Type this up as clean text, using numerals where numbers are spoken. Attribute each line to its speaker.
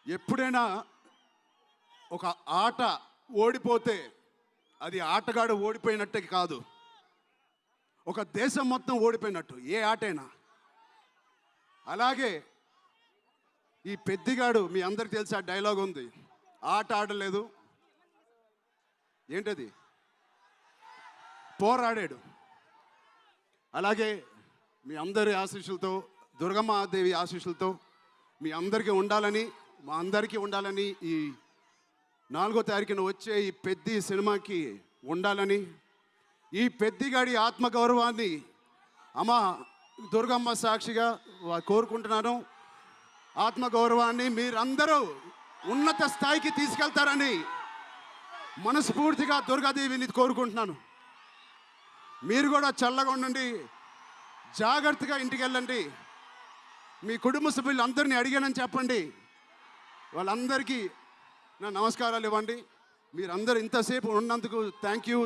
Speaker 1: ఎప్పుడైనా ఒక ఆట ఓడిపోతే అది ఆటగాడు ఓడిపోయినట్టే కాదు, ఒక దేశం మొత్తం ఓడిపోయినట్టు ఏ ఆటైనా. అలాగే ఈ పెద్దిగాడు, మీ అందరికి తెలిసి ఆ డైలాగ్ ఉంది, ఆట ఆడలేదు ఏంటది, పోరాడాడు. అలాగే మీ అందరి ఆశీస్సులతో, దుర్గమ్మాదేవి ఆశీస్సులతో మీ అందరికీ ఉండాలని, మా అందరికీ ఉండాలని, ఈ 4వ తారీఖున వచ్చే ఈ పెద్ది సినిమాకి ఉండాలని, ఈ పెద్దిగాడి ఆత్మగౌరవాన్ని అమ్మ దుర్గమ్మ సాక్షిగా కోరుకుంటున్నాను. ఆత్మగౌరవాన్ని మీరందరూ ఉన్నత స్థాయికి తీసుకెళ్తారని మనస్ఫూర్తిగా దుర్గాదేవిని కోరుకుంటున్నాను. మీరు కూడా చల్లగా ఉండండి, జాగ్రత్తగా ఇంటికి వెళ్ళండి. మీ కుటుంబ సభ్యులు అందరినీ అడిగానని చెప్పండి. వాళ్ళందరికీ నా నమస్కారాలు ఇవ్వండి. మీరందరూ ఇంతసేపు ఉన్నందుకు థ్యాంక్ యూ.